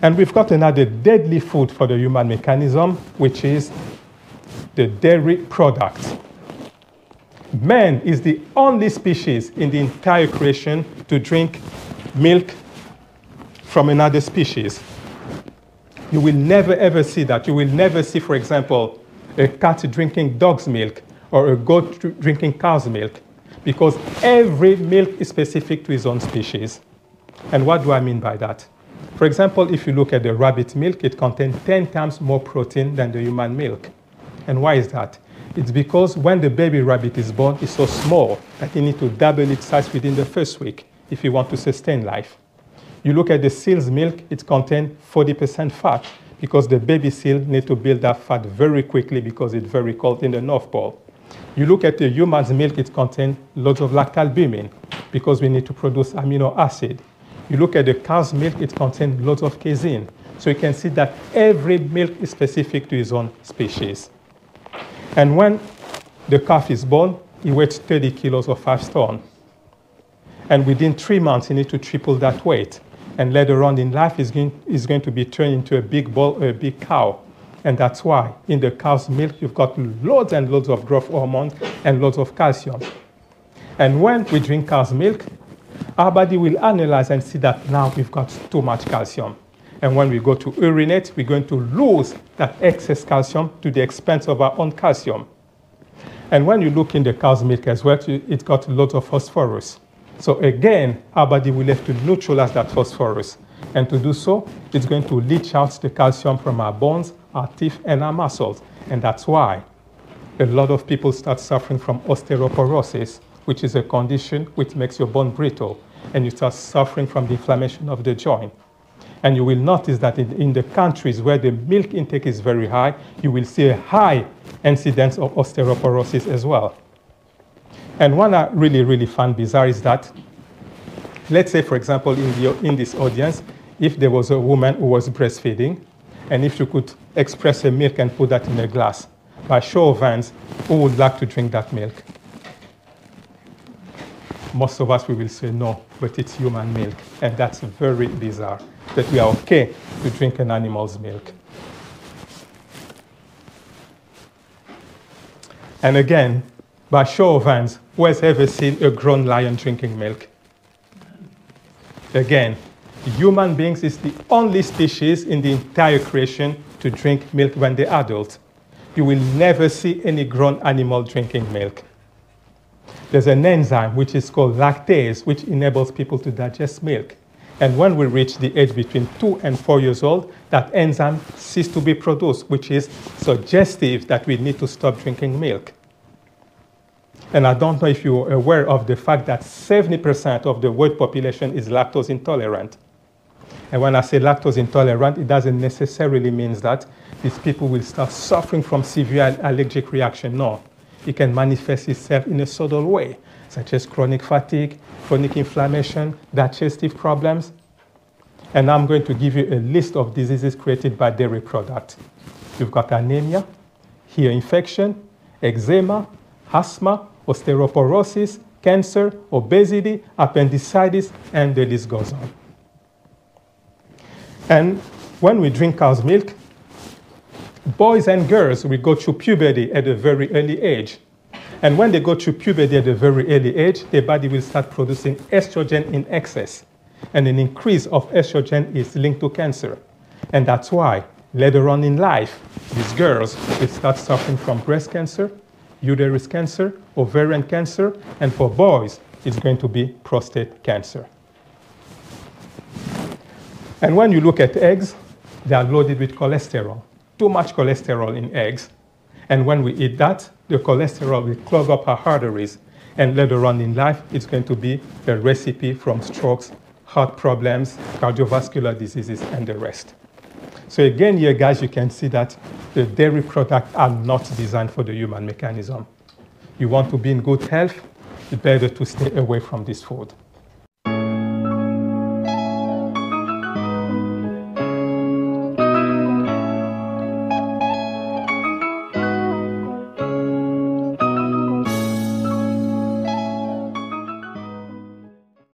And we've got another deadly food for the human mechanism, which is the dairy product. Man is the only species in the entire creation to drink milk from another species. You will never ever see that. You will never see, for example, a cat drinking dog's milk or a goat drinking cow's milk, because every milk is specific to its own species. And what do I mean by that? For example, if you look at the rabbit milk, it contains 10 times more protein than the human milk. And why is that? It's because when the baby rabbit is born, it's so small that you need to double its size within the first week if you want to sustain life. You look at the seal's milk, it contains 40% fat, because the baby seal needs to build that fat very quickly because it's very cold in the North Pole. You look at the human's milk, it contains loads of lactalbumin, because we need to produce amino acid. You look at the cow's milk, it contains loads of casein. So you can see that every milk is specific to its own species. And when the calf is born, he weighs 30 kilos or 5 stones. And within 3 months, he needs to triple that weight. And later on in life, he's going to be turned into a big bull, a big cow. And that's why in the cow's milk, you've got loads and loads of growth hormones and loads of calcium. And when we drink cow's milk, our body will analyze and see that now we've got too much calcium. And when we go to urinate, we're going to lose that excess calcium to the expense of our own calcium. And when you look in the cow's milk as well, it's got lots of phosphorus. So again, our body will have to neutralize that phosphorus. And to do so, it's going to leach out the calcium from our bones, our teeth, and our muscles. And that's why a lot of people start suffering from osteoporosis, which is a condition which makes your bone brittle. And you start suffering from the inflammation of the joint. And you will notice that in the countries where the milk intake is very high, you will see a high incidence of osteoporosis as well. And one I really find bizarre is that, let's say, for example, in this audience, if there was a woman who was breastfeeding, and if you could express a milk and put that in a glass, by show of hands, who would like to drink that milk? Most of us, we will say no, but it's human milk. And that's very bizarre, that we are okay to drink an animal's milk. And again, by show of hands, who has ever seen a grown lion drinking milk? Again, human beings is the only species in the entire creation to drink milk when they're adult. You will never see any grown animal drinking milk. There's an enzyme which is called lactase, which enables people to digest milk. And when we reach the age between 2 and 4 years old, that enzyme ceases to be produced, which is suggestive that we need to stop drinking milk. And I don't know if you're aware of the fact that 70% of the world population is lactose intolerant. And when I say lactose intolerant, it doesn't necessarily mean that these people will start suffering from severe allergic reaction. No, it can manifest itself in a subtle way, such as chronic fatigue, chronic inflammation, digestive problems. And I'm going to give you a list of diseases created by dairy products. You've got anemia, ear infection, eczema, asthma, osteoporosis, cancer, obesity, appendicitis, and the list goes on. And when we drink cow's milk, boys and girls will go through puberty at a very early age. And when they go through puberty at a very early age, their body will start producing estrogen in excess. And an increase of estrogen is linked to cancer. And that's why later on in life, these girls will start suffering from breast cancer, uterus cancer, ovarian cancer, and for boys, it's going to be prostate cancer. And when you look at eggs, they are loaded with cholesterol. Too much cholesterol in eggs. And when we eat that, the cholesterol will clog up our arteries. And later on in life, it's going to be a recipe from strokes, heart problems, cardiovascular diseases, and the rest. So again, here, guys, you can see that the dairy products are not designed for the human mechanism. You want to be in good health, it's better to stay away from this food.